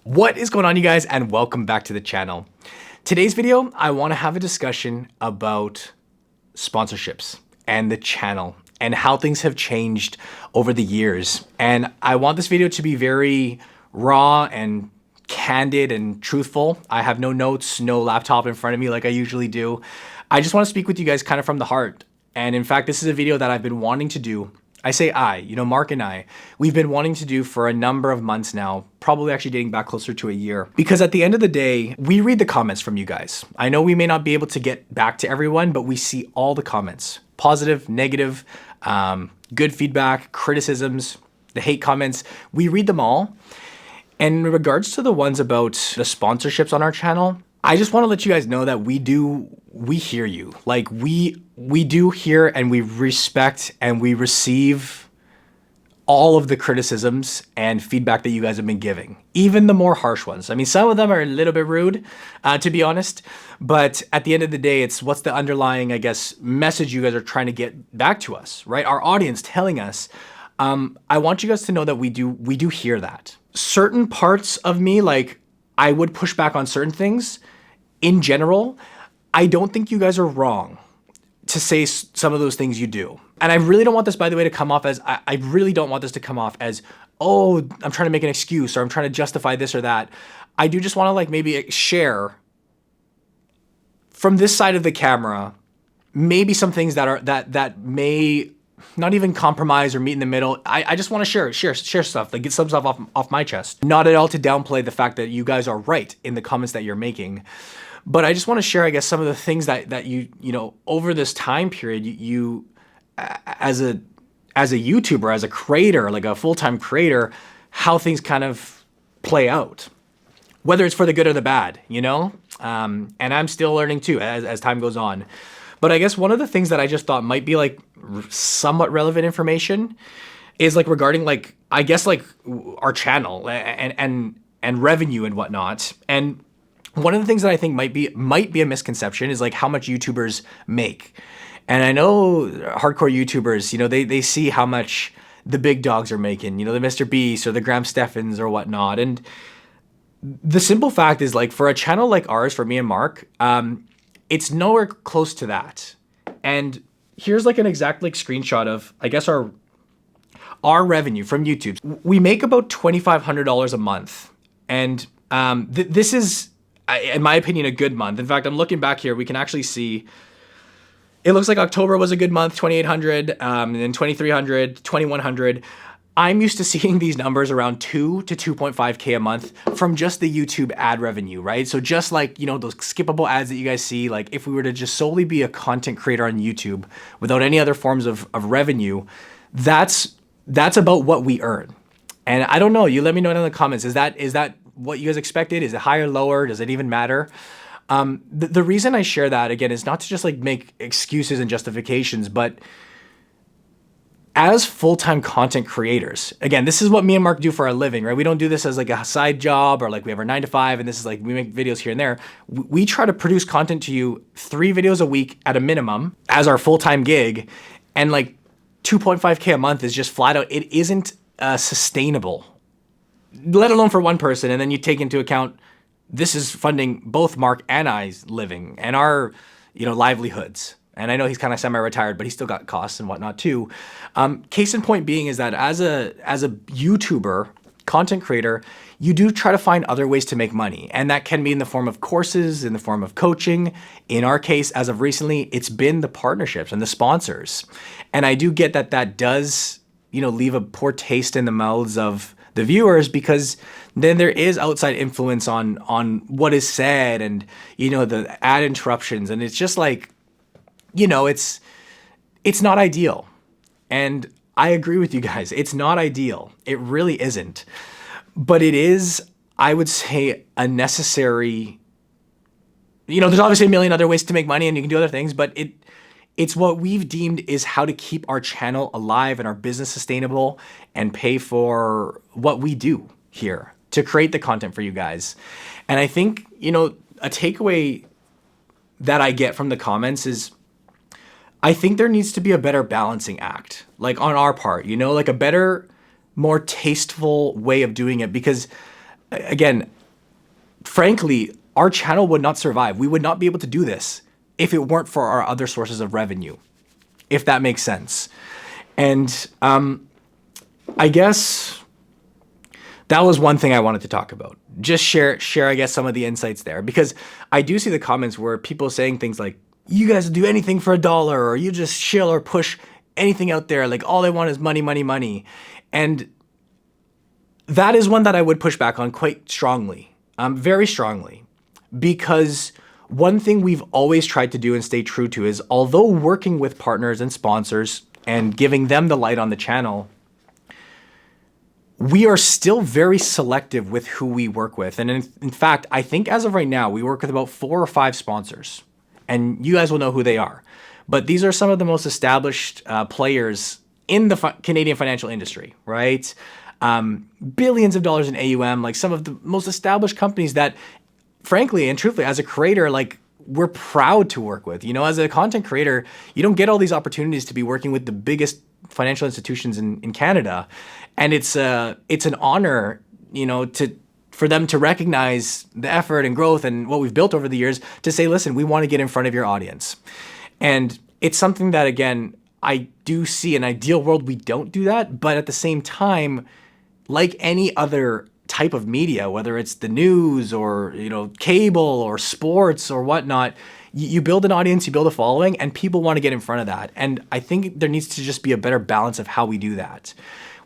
What is going on, you guys, and welcome back to the channel. Today's video, I want to have a discussion about sponsorships and the channel and how things have changed over the years. And I want this video to be very raw and candid and truthful. I have no notes, no laptop in front of me like I usually do. I just want to speak with you guys kind of from the heart. And in fact, this is a video that I've been wanting to do. I say Mark and I, we've been wanting to do for a number of months now, probably actually dating back closer to a year. Because at the end of the day, we read the comments from you guys. I know we may not be able to get back to everyone, but we see all the comments, positive, negative, good feedback, criticisms, the hate comments. We read them all. And in regards to the ones about the sponsorships on our channel, I just want to let you guys know that we hear you. Like we do hear and we respect and we receive all of the criticisms and feedback that you guys have been giving, even the more harsh ones. I mean, some of them are a little bit rude, to be honest, but at the end of the day, it's what's the underlying, I guess, message you guys are trying to get back to us, right? Our audience telling us. I want you guys to know that we do hear that. Certain parts of me, like I would push back on certain things. In general, I don't think you guys are wrong to say some of those things you do. And I really don't want this, by the way, to come off as, I really don't want this to come off as, oh, I'm trying to make an excuse or I'm trying to justify this or that. I do just want to like maybe share from this side of the camera, maybe some things that may not even compromise or meet in the middle. I just want to share stuff, like get some stuff off my chest. Not at all to downplay the fact that you guys are right in the comments that you're making. But I just want to share, I guess, some of the things that you know, over this time period, you as a YouTuber, as a creator, like a full-time creator, how things kind of play out, whether it's for the good or the bad, you know? And I'm still learning too as time goes on. But I guess one of the things that I just thought might be like somewhat relevant information is like regarding like, I guess like our channel and revenue and whatnot. And one of the things that I think might be a misconception is like how much YouTubers make. And I know hardcore YouTubers, you know, they see how much the big dogs are making, you know, the Mr. Beast or the Graham Steffens or whatnot. And the simple fact is like for a channel like ours, for me and Mark, it's nowhere close to that. And here's like an exact like screenshot of, I guess, our revenue from YouTube. We make about $2,500 a month. And this is, in my opinion, a good month. In fact, I'm looking back here, we can actually see, it looks like October was a good month, 2,800, and then 2,300, 2,100. I'm used to seeing these numbers around 2 to 2.5K a month from just the YouTube ad revenue, right? So just like, you know, those skippable ads that you guys see, like if we were to just solely be a content creator on YouTube without any other forms of revenue, that's about what we earn. And I don't know, you let me know in the comments, is that what you guys expected? Is it higher, lower? Does it even matter? The reason I share that, again, is not to just like make excuses and justifications, but as full-time content creators, again, this is what me and Mark do for a living, right? We don't do this as like a side job or like we have our 9 to 5 and this is like we make videos here and there. We try to produce content to you 3 videos a week at a minimum as our full-time gig, and like 2.5K a month is just flat out, it isn't sustainable, let alone for one person. And then you take into account, this is funding both Mark and I's living and our, you know, livelihoods. And I know he's kind of semi-retired, but he's still got costs and whatnot too. Case in point being is that as a YouTuber, content creator, you do try to find other ways to make money. And that can be in the form of courses, in the form of coaching. In our case, as of recently, it's been the partnerships and the sponsors. And I do get that does, you know, leave a poor taste in the mouths of the viewers, because then there is outside influence on what is said and, you know, the ad interruptions. And it's just like, you know, it's not ideal. And I agree with you guys. It's not ideal. It really isn't. But it is, I would say, a necessary, you know, there's obviously a million other ways to make money and you can do other things, but it's what we've deemed is how to keep our channel alive and our business sustainable and pay for what we do here to create the content for you guys. And I think, you know, a takeaway that I get from the comments is, I think there needs to be a better balancing act, like on our part, you know, like a better, more tasteful way of doing it. Because again, frankly, our channel would not survive. We would not be able to do this if it weren't for our other sources of revenue, if that makes sense. And I guess that was one thing I wanted to talk about. Just share, I guess, some of the insights there, because I do see the comments where people saying things like, you guys do anything for $1, or you just shill or push anything out there. Like, all they want is money, money, money. And that is one that I would push back on quite strongly, very strongly, because one thing we've always tried to do and stay true to is, although working with partners and sponsors and giving them the light on the channel, we are still very selective with who we work with. And in fact, I think as of right now, we work with about 4 or 5 sponsors, and you guys will know who they are. But these are some of the most established players in the Canadian financial industry, right? Billions of dollars in AUM, like some of the most established companies that, frankly and truthfully, as a creator, like, we're proud to work with. You know, as a content creator, you don't get all these opportunities to be working with the biggest financial institutions in Canada. And it's an honor, you know, for them to recognize the effort and growth and what we've built over the years, to say, listen, we want to get in front of your audience. And it's something that, again, I do see an ideal world we don't do that, but at the same time, like any other type of media, whether it's the news or, you know, cable or sports or whatnot, you build an audience, you build a following, and people want to get in front of that. And I think there needs to just be a better balance of how we do that.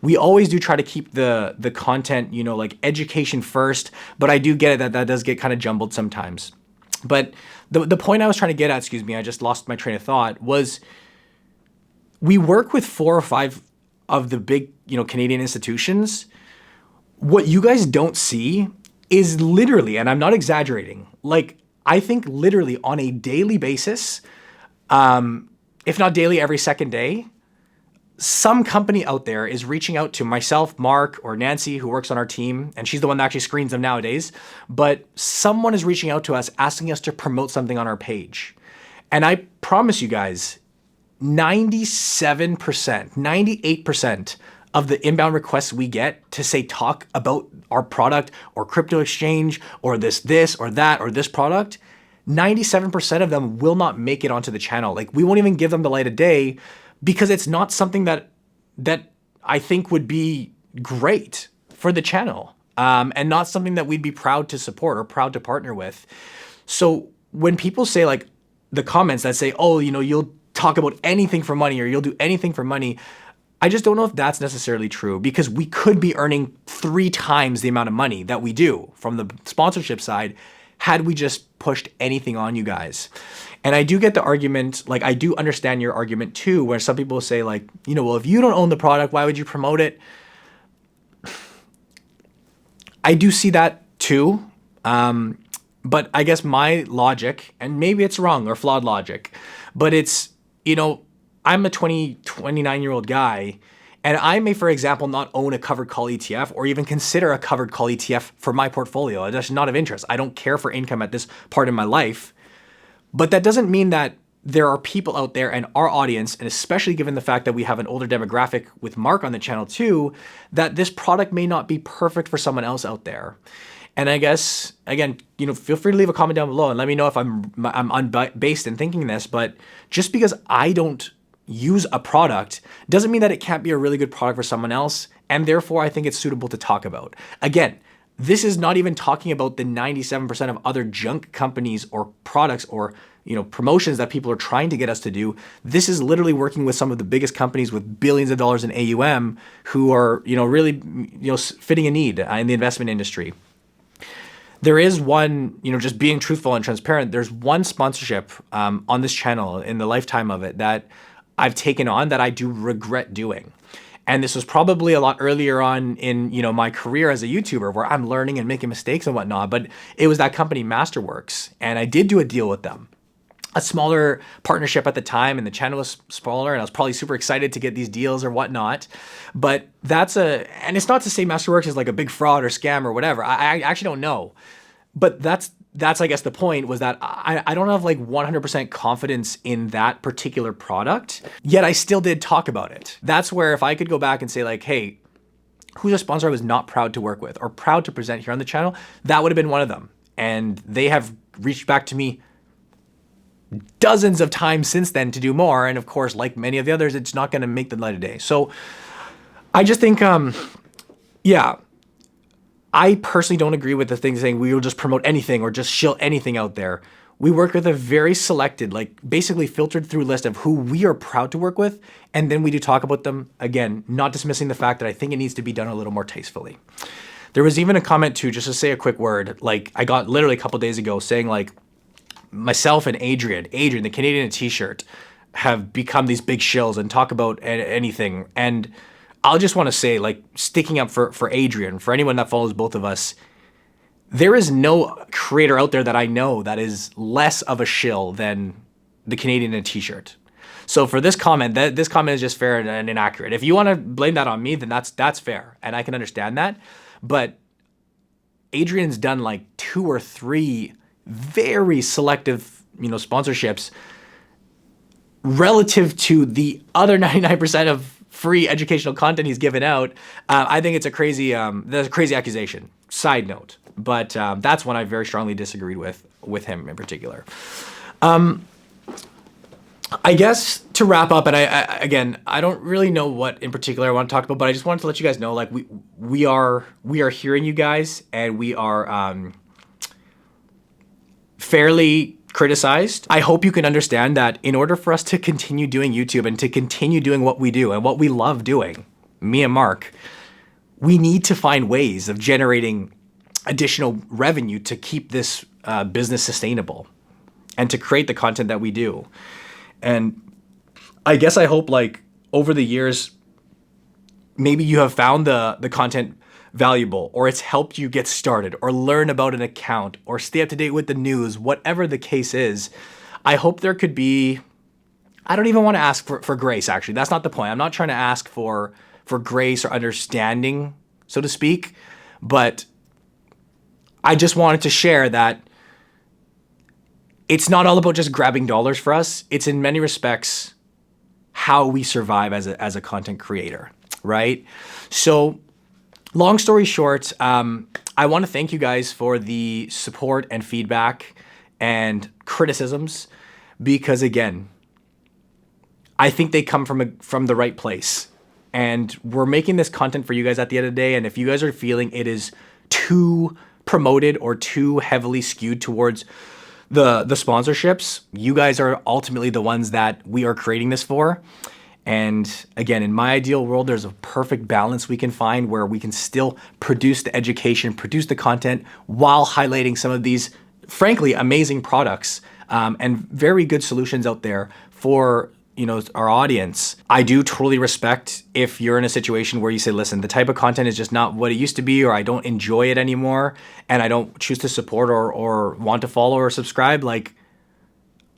We always do try to keep the content, you know, like education first, but I do get it that does get kind of jumbled sometimes. But the point I was trying to get at, I just lost my train of thought, was we work with 4 or 5 of the big, you know, Canadian institutions. What you guys don't see is literally, and I'm not exaggerating, like, I think literally on a daily basis, if not daily, every second day, some company out there is reaching out to myself, Mark, or Nancy, who works on our team, and she's the one that actually screens them nowadays. But someone is reaching out to us, asking us to promote something on our page. And I promise you guys, 97%, 98% of the inbound requests we get to say, talk about our product or crypto exchange or this or that or this product, 97% of them will not make it onto the channel. Like, we won't even give them the light of day, because it's not something that I think would be great for the channel, and not something that we'd be proud to support or proud to partner with. So when people say, like, the comments that say, oh, you know, you'll talk about anything for money or you'll do anything for money, I just don't know if that's necessarily true, because we could be earning 3 times the amount of money that we do from the sponsorship side had we just pushed anything on you guys. And I do get the argument, like, I do understand your argument too, where some people say, like, you know, well, if you don't own the product, why would you promote it? I do see that too. But I guess my logic, and maybe it's wrong or flawed logic, but it's, you know, I'm a 29-year-old guy, and I may, for example, not own a covered call ETF or even consider a covered call ETF for my portfolio. That's not of interest. I don't care for income at this part in my life. But that doesn't mean that there are people out there in our audience, and especially given the fact that we have an older demographic with Mark on the channel too, that this product may not be perfect for someone else out there. And I guess, again, you know, feel free to leave a comment down below and let me know if I'm unbased in thinking this, but just because I don't use a product doesn't mean that it can't be a really good product for someone else, and therefore I think it's suitable to talk about. Again, this is not even talking about the 97% of other junk companies or products or, you know, promotions that people are trying to get us to do. This is literally working with some of the biggest companies with billions of dollars in AUM who are, you know, really, you know, fitting a need in the investment industry. There is one, you know, just being truthful and transparent, there's one sponsorship on this channel in the lifetime of it that I've taken on that I do regret doing. And this was probably a lot earlier on in, you know, my career as a YouTuber, where I'm learning and making mistakes and whatnot. But it was that company, Masterworks, and I did do a deal with them. A smaller partnership at the time, and the channel was smaller, and I was probably super excited to get these deals or whatnot. But and it's not to say Masterworks is like a big fraud or scam or whatever. I actually don't know. But that's I guess the point was that I don't have like 100% confidence in that particular product, yet I still did talk about it. That's where if I could go back and say, like, hey, who's a sponsor I was not proud to work with or proud to present here on the channel, that would have been one of them. And they have reached back to me dozens of times since then to do more. And of course, like many of the others, it's not going to make the light of day. So I just think, yeah, I personally don't agree with the thing saying we will just promote anything or just shill anything out there. We work with a very selected, like basically filtered through list of who we are proud to work with. And then we do talk about them, again, not dismissing the fact that I think it needs to be done a little more tastefully. There was even a comment too, just to say a quick word, like I got literally a couple days ago saying like myself and Adrian, the Canadian t-shirt, have become these big shills and talk about anything. And I'll just want to say, like, sticking up for Adrian, for anyone that follows both of us, there is no creator out there that I know that is less of a shill than the Canadian in a t-shirt. So for this comment, this comment is just fair and inaccurate. If you want to blame that on me, then that's fair, and I can understand that. But Adrian's done like 2 or 3 very selective, sponsorships relative to the other 99% of free educational content he's given out. I think it's that's a crazy accusation. Side note, but that's one I very strongly disagreed with him in particular. I guess to wrap up, and I don't really know what in particular I want to talk about, but I just wanted to let you guys know, like we are hearing you guys, and we are fairly criticized. I hope you can understand that in order for us to continue doing YouTube and to continue doing what we do and what we love doing, me and Mark, we need to find ways of generating additional revenue to keep this business sustainable and to create the content that we do. And I guess I hope, like, over the years, maybe you have found the content valuable, or it's helped you get started or learn about an account or stay up to date with the news, whatever the case is. I hope there could be, I don't even want to ask for grace, actually. That's not the point. I'm not trying to ask for grace or understanding, so to speak, but I just wanted to share that it's not all about just grabbing dollars for us. It's in many respects how we survive as a content creator, right? So long story short, I want to thank you guys for the support and feedback and criticisms, because again, I think they come from the right place. And we're making this content for you guys at the end of the day. And if you guys are feeling it is too promoted or too heavily skewed towards the sponsorships, you guys are ultimately the ones that we are creating this for. And again, in my ideal world, there's a perfect balance we can find where we can still produce the education, produce the content while highlighting some of these, frankly, amazing products and very good solutions out there for our audience. I do totally respect if you're in a situation where you say, listen, the type of content is just not what it used to be, or I don't enjoy it anymore, and I don't choose to support or want to follow or subscribe. Like,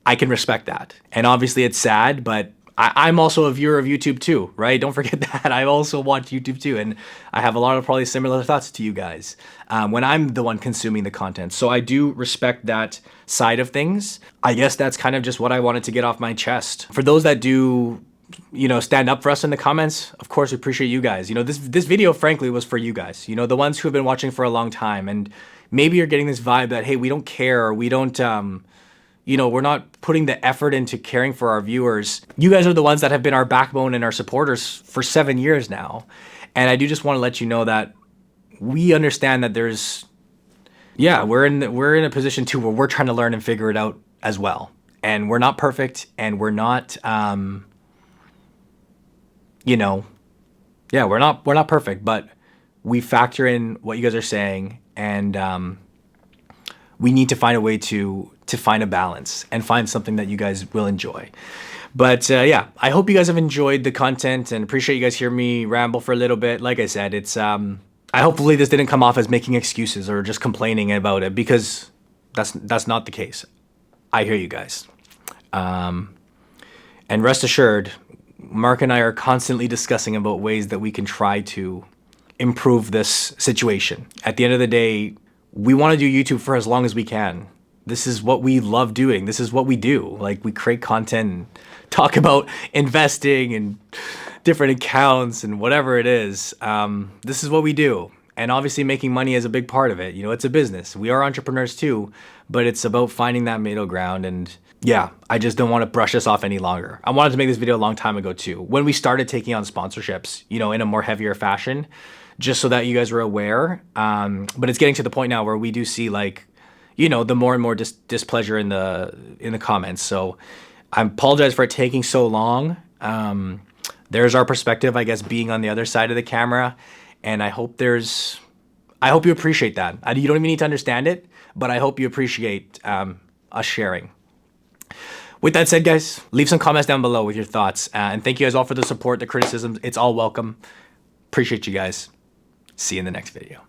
I can respect that. And obviously it's sad, but I'm also a viewer of YouTube too, right? Don't forget that. I also watch YouTube too, and I have a lot of probably similar thoughts to you guys when I'm the one consuming the content. So I do respect that side of things. I guess that's kind of just what I wanted to get off my chest. For those that do, stand up for us in the comments, of course, we appreciate you guys. This video, frankly, was for you guys, the ones who have been watching for a long time, and maybe you're getting this vibe that, hey, we don't care, or we don't, we're not putting the effort into caring for our viewers. You guys are the ones that have been our backbone and our supporters for 7 years now. And I do just want to let you know that we understand that we're in a position too where we're trying to learn and figure it out as well. And we're not perfect, and we're not, we're not perfect, but we factor in what you guys are saying, and we need to find a way to find a balance and find something that you guys will enjoy. But I hope you guys have enjoyed the content, and appreciate you guys hear me ramble for a little bit. Like I said, it's hopefully this didn't come off as making excuses or just complaining about it, because that's not the case. I hear you guys. And rest assured, Mark and I are constantly discussing about ways that we can try to improve this situation. At the end of the day, we want to do YouTube for as long as we can. This is what we love doing. This is what we do. Like, we create content and talk about investing and different accounts and whatever it is. This is what we do. And obviously making money is a big part of it. You know, it's a business. We are entrepreneurs too, but it's about finding that middle ground. And yeah, I just don't want to brush this off any longer. I wanted to make this video a long time ago too, when we started taking on sponsorships, you know, in a more heavier fashion, just so that you guys were aware. But it's getting to the point now where we do see, like, you know, the more and more displeasure in the comments. So I apologize for it taking so long. There's our perspective, I guess, being on the other side of the camera. And I hope you appreciate that. You don't even need to understand it, but I hope you appreciate us sharing. With that said, guys, leave some comments down below with your thoughts. And thank you guys all for the support, the criticisms. It's all welcome. Appreciate you guys. See you in the next video.